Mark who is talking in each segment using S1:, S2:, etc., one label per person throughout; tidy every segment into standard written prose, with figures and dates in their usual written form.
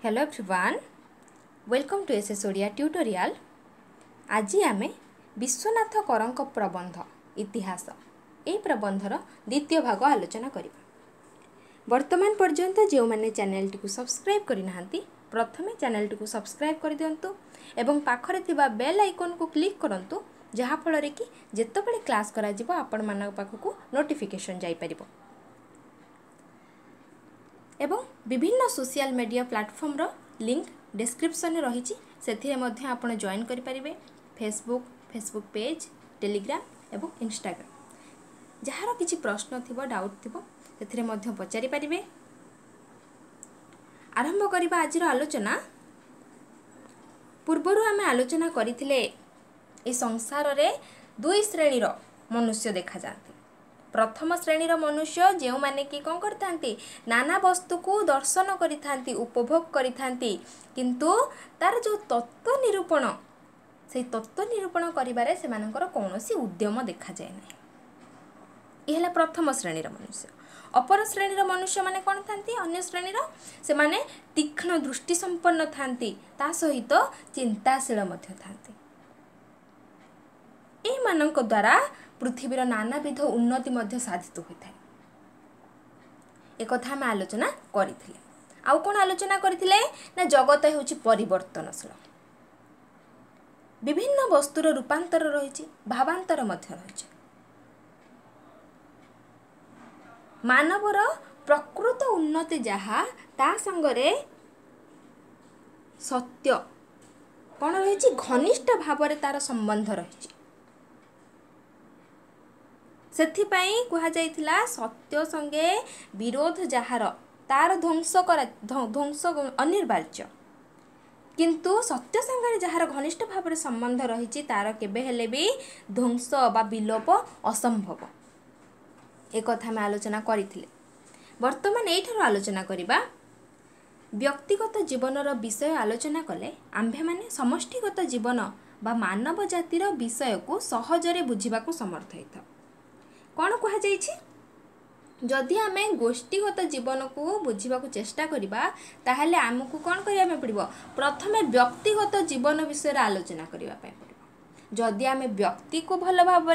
S1: Hello everyone, welcome to SS Odia tutorial. आज आम विश्वनाथ करंक प्रबंध इतिहास यही प्रबंधर द्वितीय भाग आलोचना करिबा। वर्तमान पर्यंत जो मैंने चैनल टी सब्सक्राइब करना प्रथमे चैनल टी सब्सक्राइब कर दिंतु एवं पाखरे थिबा बेल आइकन को क्लिक करंतु जहाँ फल कि जेतेबेले क्लास करा जिवो आपण मानक पाखकु नोटिफिकेशन जाई परिबो। एवं विभिन्न सोशल मीडिया प्लेटफॉर्म रो लिंक डिस्क्रिप्शन रही से आप जॉइन करें। फेसबुक पेज, टेलीग्राम एवं इंस्टाग्राम जार किसी प्रश्न थी डाउट थी से पचारि पारे। आरंभ करवा आज आलोचना। पूर्वर आम आलोचना करथिले ए संसार रे दुई श्रेणी रो मनुष्य देखा जाते। प्रथम श्रेणीर मनुष्य जो माने कि कौन करथांती नाना वस्तु को दर्शन करिथांती, उपभोग करिथांती, किंतु तार जो तत्व निरूपण से तत्व निरूपण करिबारे सेमानकर कौनसी उद्यम देखा जाए ना। यह प्रथम श्रेणीर मनुष्य। अपर श्रेणीर मनुष्य माने कौन थांती? अन्य श्रेणीर से माने तीक्ष्ण दृष्टि संपन्न थांती, ता सहित चिंताशील मध्य थांती। एही मानक द्वारा पृथ्वीर नानाविध उन्नति मध्य साधित होता है। एक कथा हम आलोचना करथिले। आउ कोन आलोचना करथिले ना जगत हेउची परिवर्तनशील। विभिन्न वस्तुर रूपांतर रहिछि, भावांतर मध्य रहिछि। मानवर प्रकृत उन्नति जहा ता संगरे सत्य कोन रहिछि घनिष्ठ भावरे तार संबंध रहिछि। सेथिपाई कहा जाइथिला सत्य संगे विरोध जहार तार ध्वंस अनिवार्य, किंतु सत्य संगे जहार घनिष्ठ भाव संबंध रही तार केबे हेले भी ध्वंस बा विलोप असंभव। एक कथा में आलोचना करथिले। वर्तमान एठार आलोचना करिबा। व्यक्तिगत जीवनर विषय आलोचना कले आम्भे माने समष्टिगत जीवन बा मानव जातिर विषय को सहजरे बुझिबाकू समर्थ होइथा। कौन कहा जाइछि? जदि आमे गोष्ठीगत जीवन को बुझा चेष्टा करिबा ताहले आमको कौन करिया पड़िबो? प्रथमे व्यक्तिगत जीवन विषय आलोचना करिबा पड़िबो। जदि आमे व्यक्ति को भल भाव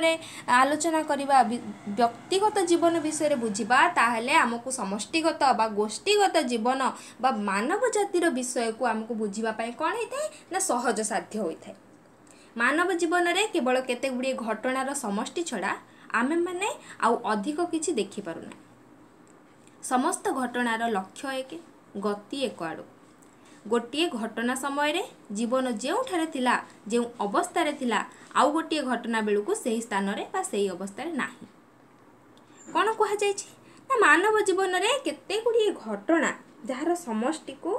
S1: आलोचना करिबा, व्यक्तिगत जीवन विषय बुझिबा ताहले आमको समष्टिगत बा गोष्ठीगत जीवन बा मानव जातिर विषय को आमको बुझिबा पय कौन होइथाय ना सहज साध्य होइथाय। मानव जीवन रे केवल केते गुडी घटनार समष्टि छडा आमे माने आउ अधिक किछि देखि पारुना। समस्त घटनार लक्ष्य एक, गति एक आड़ो। गोटे घटना समय रे जीवन जेउठारे थिला, जेउ अवस्था रे थिला, आउ गोटे घटना बेलुकु सेही स्थान रे बा सेही अवस्था रे नाही। कोन कहा जायछि ना मानव जीवन रे केते गुडी घटना जहार समष्टि को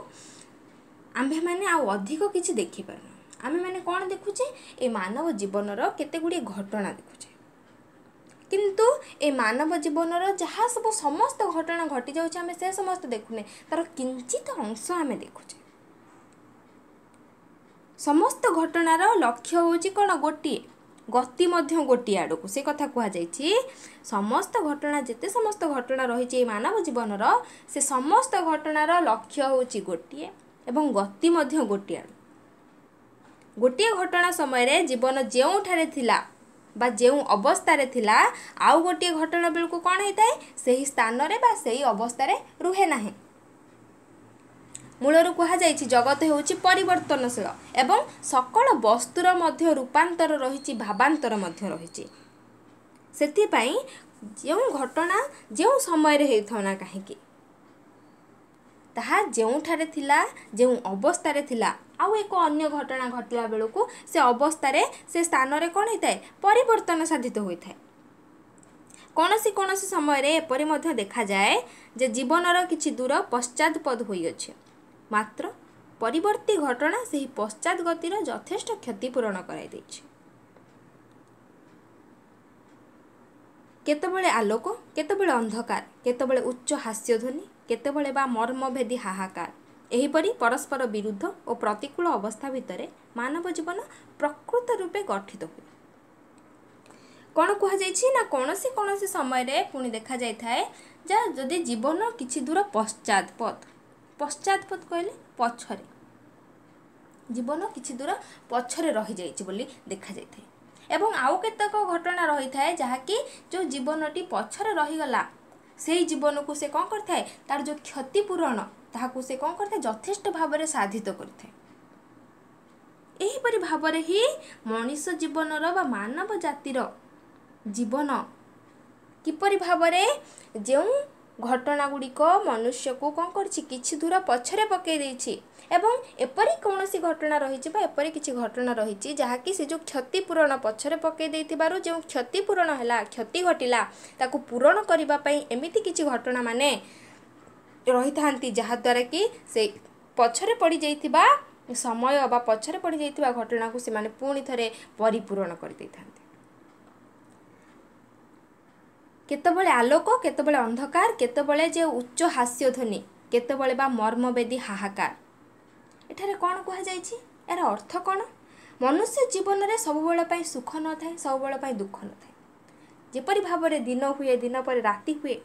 S1: आम्भे माने आउ अधिक किछि देखि पारुना। आमे माने कोन देखुचे ए मानव जीवनर केते गुडी घटना देखुचे, किंतु ए मानव जीवनर जहाँ सब समस्त घटना घटी जाउछ आमे से समस्त देखुने, तार किंचित अंश आमे देखुचे। समस्त घटनार लक्ष्य होची कोन? गोटिए, गति मध्य गोटिए आडको से कथा कहा जाइछि। समस्त घटना जेते समस्त घटना रहिछि ए मानव जीवनर से समस्त घटनार लक्ष्य होची गोटिए एवं गति मध्य गोटिए आडो। गोटिए घटना समय रे जीवन जेउठारे थिला बा जेउ अवस्था रे थिला, आउ गोटे घटना बेलको कौन होता है सही स्थान रे बा सही अवस्था रे रुहे नाही। मूलर कहा जाइछि जगत हेउछि परिवर्तनशील एवं सकल वस्तुर मध्य रूपांतर रहिछि, भावांतर मध्य रहिछि। सेथि पई जेउ घटना जेउ समय रे हेथौ ना काहेकि ताहा जेउठारे थिला, जेउ अवस्था रे थिला, आउ एक अन्य घटना घटला बेलको से अवस्था रे से स्थान रे कौन होता है परिवर्तन साधित होता है। कौनसी समय रे एपरि मध्य देखा जाए जे जीवनर किछि दूर पश्चातपद होई अछि, मात्र परिवर्ती घटना सेही पश्चात गतिर यथेष्ट क्षतिपूरण कराई दैछि। केतबेले आलोक, केतबेले अंधकार, केतबेले उच्च हास्यध्वनि, केतबेले बा मर्मभेदी हाहाकार, एहीपरि परस्पर विरुद्ध और प्रतिकूल अवस्था भितर मानव जीवन प्रकृत रूपे गठित हुए। कौन कहा जाइछि ना कौनसी समय रे पुणी देखा जाय थाए जा जदि जीवन किछि दूर पश्चात पथ पश्चातपद कहले पछरे जीवन किछि दूर पछरे रही जाइछि बोली देखा जाइथाय एवं आउ केतक घटना रही थाए जहाँकि जो जीवनटी पछरे रहीगला से जीवन को से कौन करता है तार जो क्षतिपूरण ताहाकु से कौन करता है यथेष्ट भाव में साधित करता है। एहीपरि भाव ही मनीष जीवनर बा मानव जातिर जीवन किपरि भाव जो घटना गुड़िक मनुष्य को कौन कर दूर पछरे पकई देछि एवं एपरी कौन सी घटना रही एपरी किसी घटना रही जहाँकि से जो क्षतिपूरण पछरे पकई देथिबारु जो क्षतिपूरण है क्षति घटिला ताकू पूरण करने एमती किसी घटना माने रही था जहाद्वारा कि से पछरे पड़ जाइथिबा समय बा पछरे पड़ जाइथिबा घटना को से माने पुणी थरे परिपूरण कर देथांती। केतबेले आलोक केतबेले अंधकार केतबेले जे उच्च हास्य ध्वनि केतबेले बा मर्मवेदी हाहाकार एठारे कौन कह जाइछि यार अर्थ कौन मनुष्य जीवन में सब बेले सुख न थाए सब बेले दुख न थाए जेपरि भाव में दिन हुए दिन पर राति हुए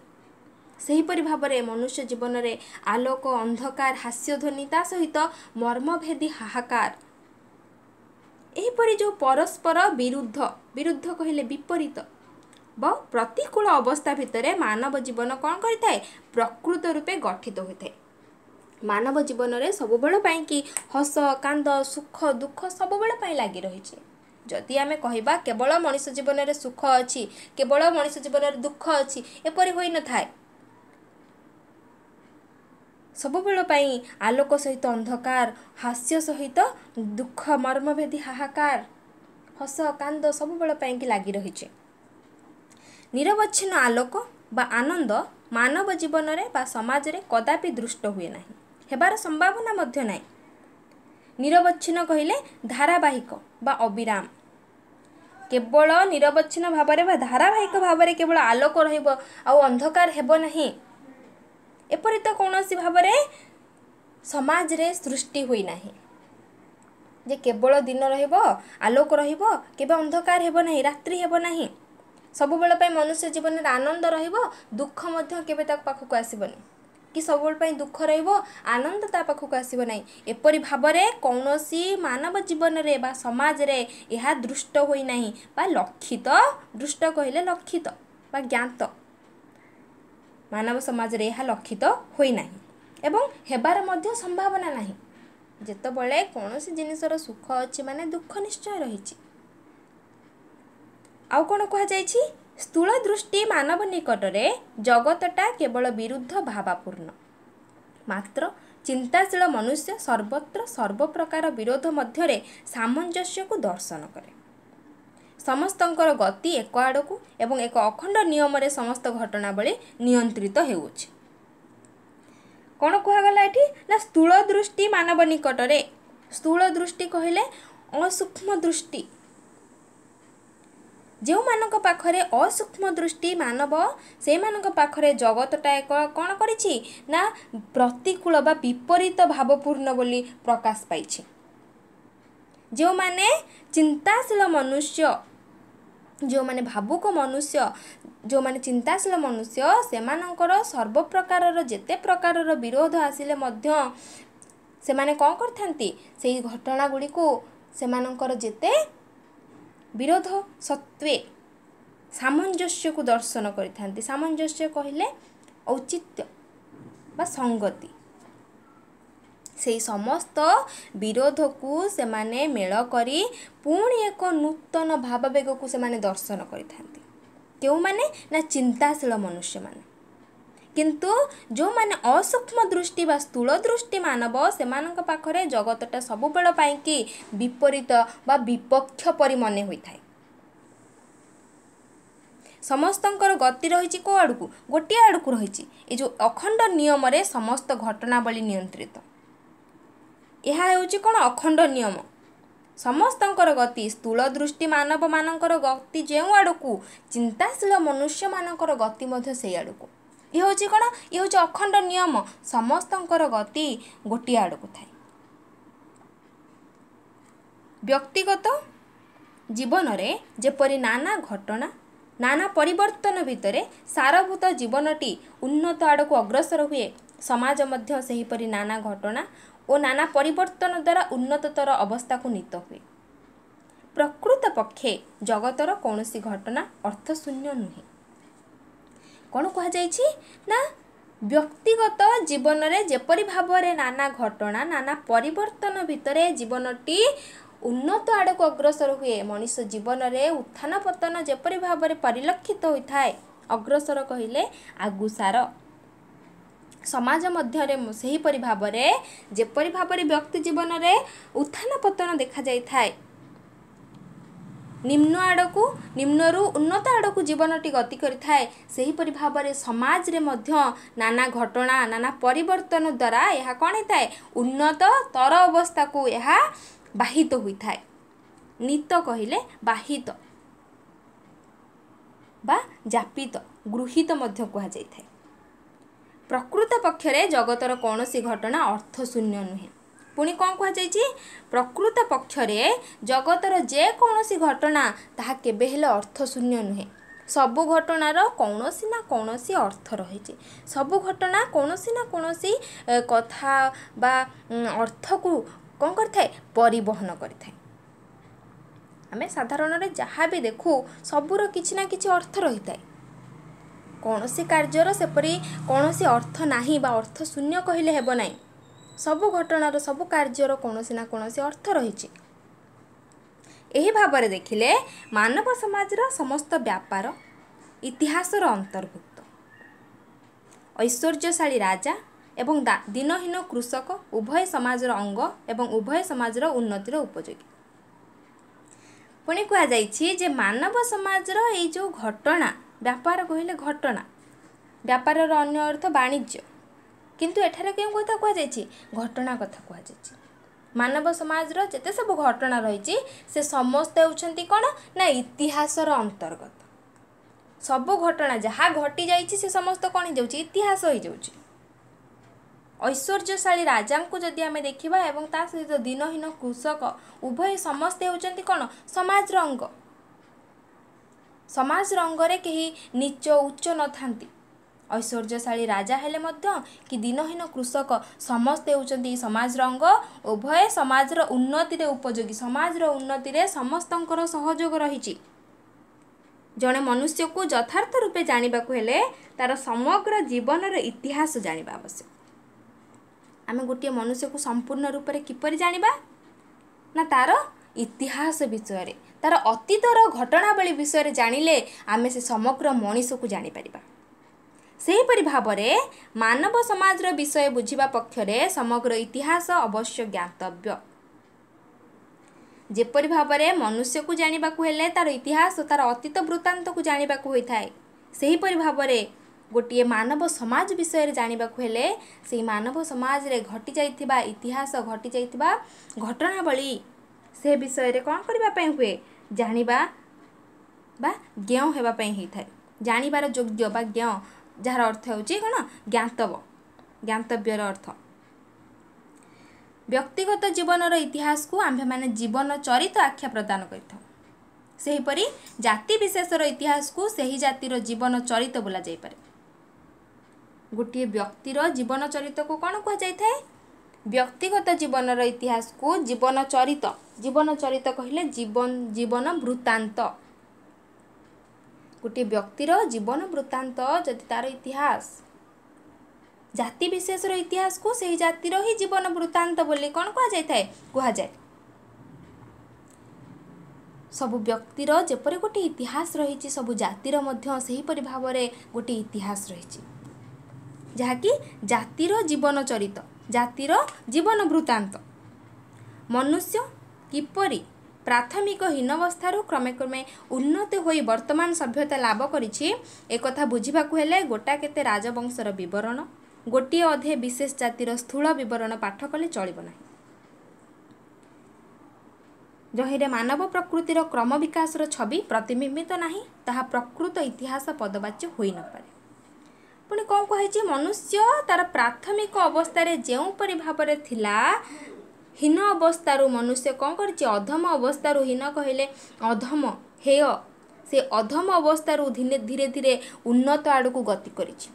S1: सेहीपरि भाव में मनुष्य जीवन में आलोक अंधकार हास्य ध्वनि ता सहित मर्मभेदी हाहाकार एहीपरि जो परस्पर विरुद्ध विरुद्ध कहले विपरीत व प्रतिकूल अवस्था भितर मानव जीवन कौन करता है प्रकृत रूपे गठित होता है। मानव जीवन में सब बेले कि हस कांद सुख दुख सब बेले लगी रही जदि आमे कहबा केवल मनुष्य जीवन में सुख अच्छी केवल मनुष्य जीवन में दुख अच्छी एपरि होई न थाए सब बेले आलोक सहित अंधकार हास्य सहित दुख मर्मभेदी हाहाकार हस कांद सब बेले कि लगी रही निरवच्छिन्न आलोक बा आनंद मानव जीवन में बा समाज रे कदापि दृष्ट हुए नहीं हेबार संभावना मध्य नहीं। निरवच्छिन्न कहले धारावाहिक बा अविराम केवल निरवच्छिन्न भाव में बा धारावाहिक भाव में केवल आलोक रहिबो आउ अंधकार हेबो नहीं एपरि तो कौनसी भाव में समाज रे सृष्टि हुई नहीं जे केवल दिन रहिबो आलोक रहिबो केबे अंधकार हेबो नहीं रात्रि हेबो नहीं सब बेले मनुष्य जीवन में आनंद रहिबो दुख मध्य केबे ताक पाखक आसीबनी कि सब बेले दुख रहिबो आनंद ता पाखक आसीबो नहीं एपरि भाव में कौनसी मानव जीवन रे बा समाज रे यह दृष्ट होई नहीं बा लक्षित दृष्ट कहले लक्षित बा ज्ञात मानव समाज रे यह लक्षित होई नहीं एवं हेबार मध्य संभावना नहीं जेतबेले कौनसी जिनिसर सुख अछि माने दुख निश्चय रहिछि। आउ कौन कह जाइछि स्थूल दृष्टि मानव निकटरे जगतटा केवल विरुद्ध भावापूर्ण मात्र चिंताशील मनुष्य सर्वत्र सर्वप्रकार विरोध मध्यरे सामंजस्य को दर्शन करे समस्तंकर गति एक आड़कू एवं एक अखंड नियम रे समस्त घटनावली नियंत्रित हेउछि। कौन कहगला एठी ना स्थूल दृष्टि मानव निकटरे स्थूल दृष्टि कहले असूक्ष्म दृष्टि जो मानक पाखरे असूक्ष्म दृष्टि मानव से मानक पाखरे जगतटा एक कौन करिछि ना प्रतिकूल बा विपरीत भावपूर्ण बोली प्रकाश पाइछि। जो माने चिंताशील मनुष्य जो माने भावुक मनुष्य जो माने चिंताशील मनुष्य से मानकर सर्व प्रकारर जेते प्रकारर विरोध आसिले मध्य से माने कौन करथांती से घटना गुड़ी को से मानकर जेते विरोध सत्वे सामंजस्य को दर्शन करिथांती। सामंजस्य कहले औचित्य बा संगति से समस्त विरोध को से माने मेल करी पुणी एक नूतन भाववेग को से माने दर्शन करिथांती क्यों माने ना चिंताशील मनुष्य माने किंतु जो माने असूक्ष्म दृष्टि बा स्थूल दृष्टि मानव से मानक पाखरे जगतटा सब बेल पाई कि विपरीत बा विपक्ष परि मने होई थाए समस्तंकर गति रही को आड़ को गोटे आड़ को रही ये जो अखंड नियम रे समस्त घटनावली नियंत्रित यह हेउची कौन अखंड नियम समस्तंकर गति स्थूल दृष्टि मानव मानकर गति जो आड़ को चिंताशील मनुष्य मानकर गति मध्य से आड़ को ये हूँ कौन ये हूँ अखंड नियम समस्तंकर गति गोटे आड़ को थाए। व्यक्तिगत जीवन रे जेपरि नाना घटना नाना परिवर्तन भितरे सारभूत जीवनटी उन्नत आड़ को अग्रसर हुए समाज मध्य सेहीपरि नाना घटना और नाना परिवर्तन द्वारा उन्नततर अवस्था को नीत हुए। प्रकृत पक्षे जगतर कौन सी घटना अर्थशून्य नुहे। कौन कहुछि ना व्यक्तिगत जीवन रे जेपरि भावरे नाना घटना नाना परिवर्तन भितरे जीवनटी उन्नत आड़क अग्रसर हुए। मनुष्य जीवन रे उत्थान पतन जेपरि भावरे परिलक्षित होता है। अग्रसर कहिले आगुसार समाज मध्यरे सेहीपरि भावरे जेपरि भावरे व्यक्ति जीवन रे उत्थान पतन देखा जाय थाए। निम्न आड़कू निम्नरू उन्नत आड़कू जीवनटी गति करिथाए। सेहीपरि भावरे समाज रे मध्य नाना घटना नाना परिवर्तन द्वारा यह कौन होता है उन्नत तर अवस्था को यह बाहित होता है। नीत कहिले बाहित बा जापित गृहीत मध्य कहा जाय। प्रकृत पक्षरे जगतर कौन सी घटना अर्थशून्य नुहे। पुणी कौन कह प्रकृत पक्षरे जगतर जे कौन सी घटना ताहा केबे हेले अर्थशून्य नुहे। सबु घटनार कौनसी ना कौनसी अर्थ रही। सबु घटना कौनसी ना कौनसी कथा बा अर्थ को कौन करथाए परिवहन करथाए। आमे साधारण रे जहाँ भी देखू सबुर किछि ना किछि अर्थ रही थाए। कौनसी कार्यर सेपरी कौनसी अर्थ नाही बा अर्थ शून्य कहले हेबो नाही। सबु घटनार सबु कार्यर कौनसी ना कौनसी अर्थ रही। एही भाबरे देखिले मानव समाजर समस्त व्यापार इतिहासर अंतर्भुक्त। ऐश्वर्यशाली राजा एवं दिनहीन कृषक उभय समाजर अंग एवं उभय समाजर उन्नतिर उपयोगी। पुणी कह जाइछि जे मानव समाजर ए जो घटना व्यापार कहले घटना व्यापार अन्य अर्थ वाणिज्य किंतु एठारे केउ कथा कह जाइछि घटना कथा कह जाइछि। मानव समाजर जेते सब घटना रही से समस्त होउछंती कोन ना इतिहासर अंतर्गत। सब घटना जहाँ घटी जाइछि से समस्त कोन हो जाउछि इतिहास हो जाउछि। ऐश्वर्यशाली राजा को जदि आमे देखिबा एवं ता सहित दिनहीन कृषक उभय समस्त होउछंती कोन समाज अंग। समाज रंगरे कहीं नीच उच्च न थांती। ऐश्वर्यशाली राजा हेले मध्य कि दिनहीन कृषक समस्ते होउछंती समाज रंग उभय समाजर उन्नति रे उपयोगी। समाजर उन्नति रे समस्तंकर सहयोग रहिछि। जणे मनुष्य को यथार्थ रूपे जानिबा को हेले तार समग्र जीवन रे इतिहास जानिबा आवश्यक। आमे गोटे मनुष्य को संपूर्ण रूप रे किपरि जानिबा ना तार इतिहास विषय रे तार अतीतर घटनावली विषय जानिले आमे से समग्र मनीष को जानी परिबा। सेहीपरि भावरे मानव समाज विषय बुझिबा पक्षरे समग्र इतिहास अवश्य ज्ञातव्य। जेपरि भावरे मनुष्य को जानिबा को हेले तार इतिहास तार अतीत वृत्तांत को जानिबा को होइथाय। सेहीपरि भावरे गोटे मानव समाज विषय जानिबा को हेले सेही मानव समाज रे घटी जाइथिबा इतिहास घटी जाइथिबा घटनावली से विषय रे कौन करबा पई हुए जानिबा बा ज्ञ हेबा पई ही थाए। जानिबार योग्य बा ज्ञ जार अर्थ होची कोन ज्ञातव ज्ञातव्यर अर्थ। व्यक्तिगत जीवनर इतिहास को आम्भे माने जीवन चरित आख्या प्रदान करिथौ। सेहीपरि जाति विशेषर इतिहास को सेही जातिर जीवन चरित बोला जाय पारे। गोटे व्यक्तिर जीवन चरित को कौन कह जाय थाए व्यक्तिगत जीवनर इतिहास को जीवन चरित कहले जीवन वृत्तांत। गोटे व्यक्तिर जीवन वृत्तांत जदि तार इतिहास जाति विशेषर इतिहास को सही जातिर ही जीवन वृत्तांत बोली कौन कह जाय थाए कह जाय। सबु व्यक्तिर जेपरि गोटे इतिहास रही सबु जातिर मध्य सेहीपरि भावरे गोटे इतिहास रही जहाँकि जातिर जीवन चरित जातिर जीवन वृत्तांत। मनुष्य किपरि प्राथमिक हीनवस्थारू क्रमे क्रमे उन्नति होई वर्तमान सभ्यता लाभ करिछि एकथा बुझिबाकु हेले गोटा केते राजवंशर विवरण गोटे अधे विशेष जातिर स्थूल विवरण पाठ कले चलिब नाही। जहिरे मानव प्रकृतिर क्रम विकासर छवि प्रतिबिंबित नाही ताहा प्रकृत इतिहास पदवाच्य होई न पारे। पुणी कौन कहे मनुष्य तार प्राथमिक अवस्था जो परि भाव थिला हीन अवस्थारू मनुष्य कौन कर अधम अवस्थारू हीन कहले अधम हेय से अधम अवस्थारू धीरे धीरे उन्नत आड़ को गति करिछि।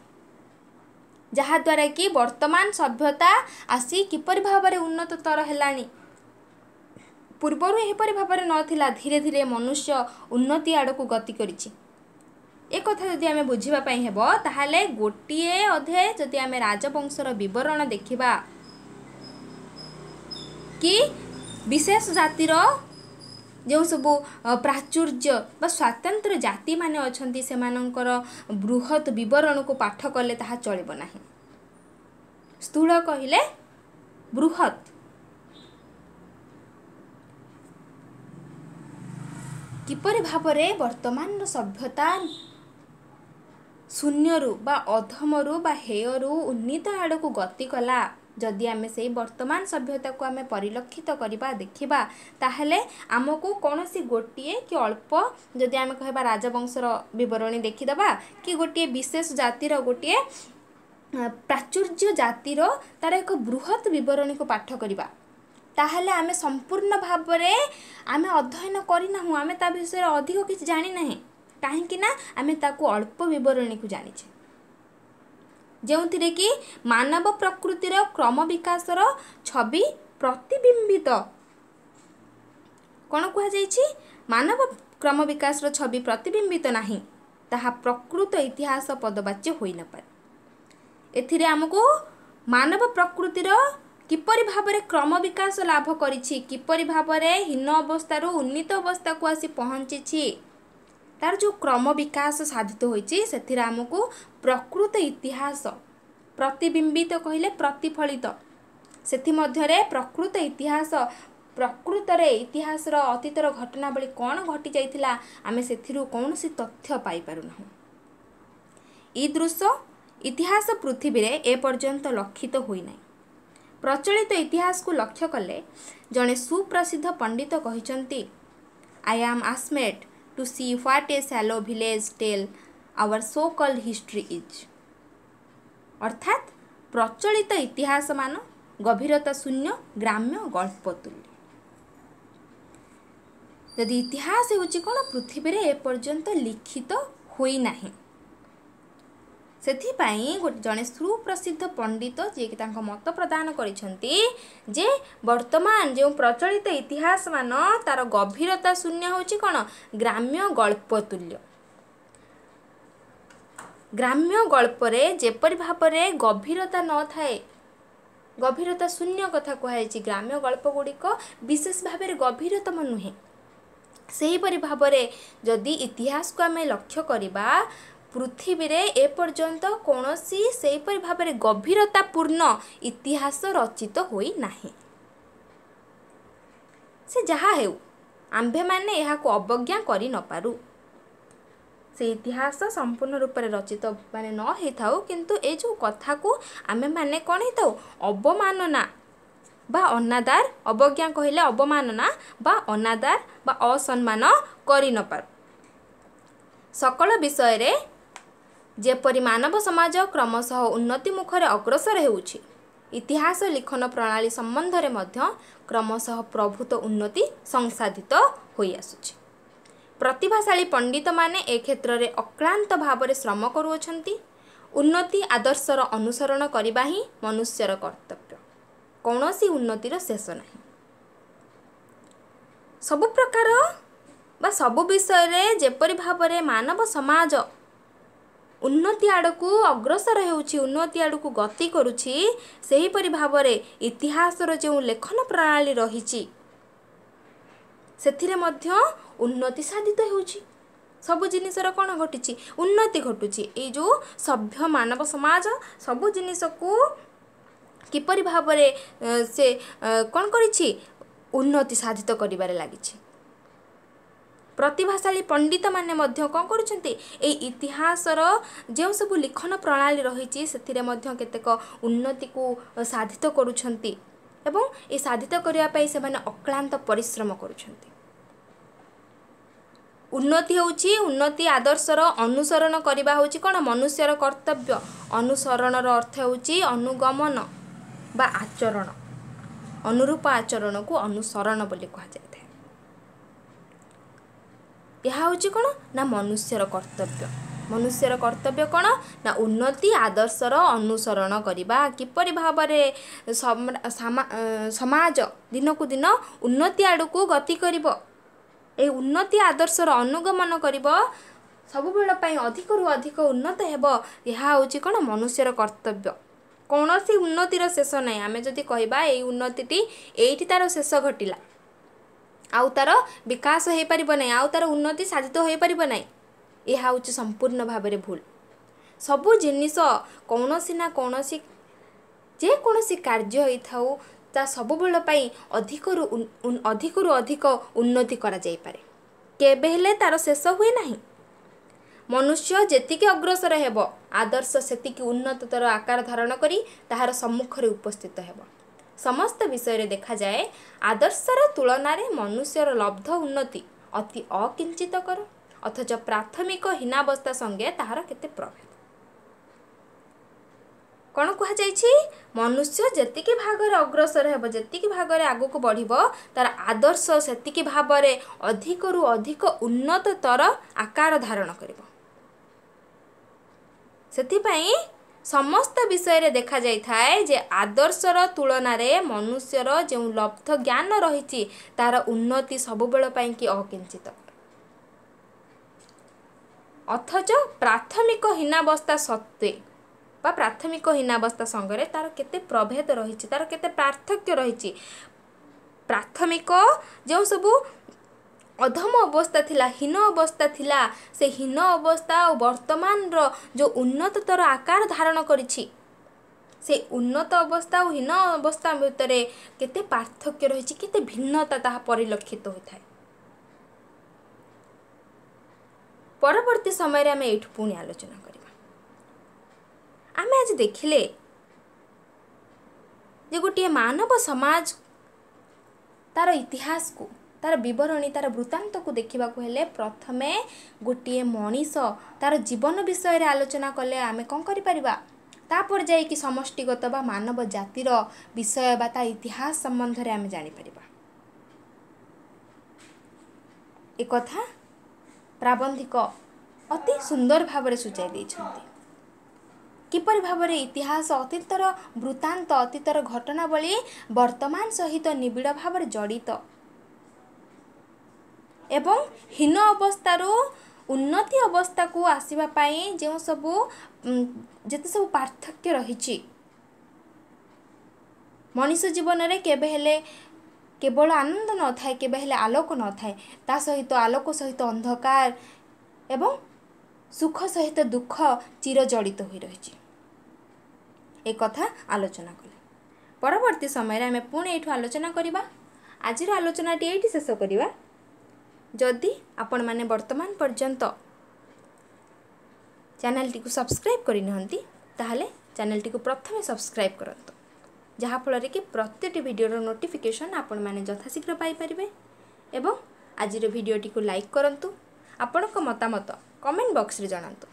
S1: जहाद्वारा कि वर्तमान सभ्यता आसी किपरि भाव उन्नततर हेलानी। पूर्वर एपरि भाव नथिला, धीरे धीरे मनुष्य उन्नति आड़ को गति करिछि। एक कथा जदि आमे बुझिबा पई हेबो ताहाले गोटिए अध्याय जदि आमे राजवंशर विवरण देखिबा कि विशेष जातिर जो सब प्राचुर्य बा स्वतंत्र जाति माने अछंती सेमानंकर बृहत विवरण को पाठ कले ताहा चलिब नाही। स्थूल कहिले बृहत किपरि भावरे वर्तमान सभ्यता शून्यरु बा अधमरु बा हेयरु उन्नीत आड़ को गति कला। जदि आमे से वर्तमान सभ्यता को आमे परिलक्षित करिबा देखिबा ताहले आमको कौनसी गोटिए कि अल्प जदि आमे कहबा राजवंशर विवरणी देखिदबा कि गोटिए विशेष जातिर गोटिए प्राचुर्य जातिर तार एक बृहत विवरणी को पाठ करिबा ताहले आमे संपूर्ण भावरे आमे अध्ययन करिना हूँ, आमे ता विषय अधिक किछि जानि नाही। काहेकि ना आमे ताको अल्प विवरणी को जानिछे, जेउथिरे कि मानव प्रकृतिर क्रम विकासर छवि प्रतिबिंबित कौन कह जाइछि, मानव क्रम विकासर छवि प्रतिबिंबित नाही, ताहा प्रकृत इतिहास पदवाच्य होई न पारे। एथिरे हमको मानव प्रकृतिर किपरि भाबरे क्रम विकास लाभ करिछि, किपरि भाबरे हीन अवस्थारू उन्नीत अवस्था को आसी पहुँची, तार जो क्रम विकास साधित होइछि सेथिरे हमको प्रकृत इतिहास प्रतिबिंबित कहले प्रतिफलित सेथि मध्यरे प्रकृत इतिहास प्रकृतरे इतिहासर अतीतर घटनावली कौन घटी जाइथिला आमे सेथिरु कौनसी तथ्य पाई पारुना। ईदृश इतिहास पृथ्वी रे ए पर्यंत लक्षित होई नाही। प्रचलित इतिहास को लक्ष्य कले जने सुप्रसिद्ध पंडित कहिचंती, I am ashamed to see what a shallow village tale our so called history is. अर्थात प्रचलित इतिहास मान गभीरता शून्य ग्राम्य गल्प तुल्य। यदि इतिहास होची कोन पृथ्वी रे ए पर्यंत लिखित होई नाही, सेथिपाई जने सुप्रसिद्ध पंडित जे कि तांको मत प्रदान करिसंती जे वर्तमान जो प्रचलित इतिहास मान तार गभीरता शून्य होची कोन ग्राम्य गल्प तुल्य। ग्राम्य गल्परे जेपरि भावरे गभीरता न थाए, गभीरता शून्य कथा कहुछि, ग्राम्य गल्प गुड़िक विशेष भाव गभीरतम नुहे। सेहीपरि भावरे जदि इतिहास को आमे लक्ष्य करिबा पृथ्वी रे ए पर्यंत कौनसी सेहीपरि भावरे गभीरतापूर्ण इतिहास रचित होई नाही। से जहा हेउ आम्भे माने एहा को अवज्ञा करि न पारु। से इतिहास संपूर्ण रूप से रचित माने न हे थाउ, किंतु ए जो कथा को आमे माने कौन हे थाउ अवमानना बा अनादार, अवज्ञा कहले अवमानना बा अनादार बा असम्मान करि न पारु। सकल विषय रे जेपरि मानव समाज क्रमशः उन्नति मुखरे अग्रसर हेउछि, इतिहास लिखन प्रणाली संबंध रे मध्य क्रमशः प्रभुत उन्नति संसाधित होई आसुछि। प्रतिभाशाली पंडित माने ए क्षेत्र रे अक्लांत भाव रे श्रम करूछंती। उन्नति आदर्शर अनुसरण करिबा ही मनुष्यर कर्तव्य, कौनसी उन्नतिर शेष नाही। सबु प्रकार बा सबु विषय रे जेपरि भाव रे मानव समाज उन्नति आड़कू अग्रसर हेउछि, उन्नति आड़कू गति करुछि, सेहीपरि भाव रे इतिहासर जो लेखन प्रणाली रहिछि सेथिरे मध्य उन्नति साधित हेउछि। सबु जिनिसर कौन घटिछि उन्नति घटुछि। ए जो सभ्य मानव समाज सबु जिनिस को किपरि भाव रे से कौन करिछि उन्नति साधित करिबारे लागिछि। प्रतिभाशाली पंडित माने मध्य कौन करुछन्ति ए इतिहासर जो सब लिखन प्रणाली रहिछि सेथिरे मध्य केतेक उन्नति को साधित करुछन्ति एवं ए साधित करिया पई से माने अक्लांत परिश्रम करुछन्ति। उन्नति होउछि, उन्नति आदर्शर अनुसरण करिबा होउछि कोन मनुष्यर कर्तव्य। अनुसरणर अर्थ होउछि अनुगमन बा आचरण, अनुरूप आचरण को अनुसरण बोली कहा जाय था। यह होउछि कोन ना मनुष्यर कर्तव्य। मनुष्यर कर्तव्य कौन ना उन्नति आदर्शर अनुसरण करवा किपरि भाबरे समाज दिन को दिन उन्नति आड़ को गति करिबो ए उन्नति आदर्शर अनुगमन करिबो सब बेला पई अधिक रु अधिक उन्नत हेबो यहा होची कोन मनुष्यर कर्तव्य कौनसी उन्नतिर शेष नहीं आमे जदि कहबा ए उन्नतिटी एठी तार शेष घटिला आउ तार विकास हो पारिबो नै आउ तार उन्नति साधित हो पारिबो नै यह हूँ संपूर्ण भाव में भूल सबू जिनिस कौनसी ना कौनसी जेकोसी कार्य होता ता सब बेल अधिक रु अधिक उन्नति करा जाई पारे केबे हेले तार शेष हुए नहीं मनुष्य जेतिकी अग्रसर हेब आदर्श सेतिकी उन्नततर आकार धारण करी ताहार सम्मुख रे उपस्थित हेब समस्त विषय रे देखा जाए आदर्शर तुलन में मनुष्यर लब्ध उन्नति अति अकिंचितकर अथच प्राथमिक हीनावस्था संगे ताहार केते प्रभेद कौन कहुई मनुष्य जेतिकी भागरे अग्रसर हेब जेतिकी भागरे आगु को बढ़िबो तार आदर्श सेतिकी भावरे अधिक रु अधिक उन्नततर आकार धारण करिबो सेतिपई समस्त विषय रे देखा जाई थाए जे आदर्शर तुलना रे मनुष्यर जो लब्ध ज्ञान रही तार उन्नति सब बेल पई कि अकिंचित अथच प्राथमिक हीनावस्था सत्वे बा प्राथमिक हीनावस्था संगे तार केते प्रभेद रही तार केते पार्थक्य रही प्राथमिक जो सब अधम अवस्था थिला हीन अवस्था थिला से हीन अवस्था और वर्तमान रो जो उन्नततर आकार धारण करिछि से उन्नत अवस्था और हीन अवस्था भितर केते पार्थक्य रही केते भिन्नता ताहा परिलक्षित होता है परवर्ती समय आम ये पुणी आलोचना करवा आम आज देखिले जे गोटे मानव समाज तार इतिहास को तार विवरणी तार वृत्तांत को देखा हेले प्रथमे गोटे मनीष तार जीवन विषय रे आलोचना कले आम कौन कर जाइए समष्टिगत बा मानव जातिर विषय बा ता इतिहास संबंध रे आम जापर एक कथा प्राबंधिक अति सुंदर भाव सूचाई देइछन्ति किपरि भाव में इतिहास अतीतर वृत्तांत अतीतर घटनावली वर्तमान सहित निबिड़ भाव में जड़ित एवं हीन अवस्थारू उन्नति अवस्था को आसवा पाई जो सबू जेते सब पार्थक्य रही मनुष्य जीवन में केबे हेले केवल आनंद न थाए केबे हेले आलोक न थाए ता सहित आलोक सहित अंधकार एवं सुख सहित दुख चिर जड़ित हो रही एक कथा आलोचना कले परवर्ती समय आम पुणी ये आलोचना करवा आज आलोचना ये शेष करवा जदि आपण माने वर्तमान पर्यंत चैनल टी को सब्सक्राइब करनी ताहले चैनल टी को प्रथमे सब्सक्राइब करंतु जहाँफल कि प्रत्येक वीडियोर नोटिफिकेशन आपण माने यथाशीघ्र पाई परिबे एवं आज वीडियोटी को लाइक करंतु आपणक मतामत कमेंट बॉक्स रे जणांतु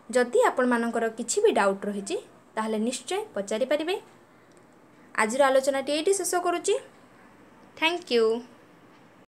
S1: जदि आपण मानकर किछि भी डाउट रही ताहले निश्चय पचारि परिबे आज आलोचना ये शेष करुच्ची थैंक यू।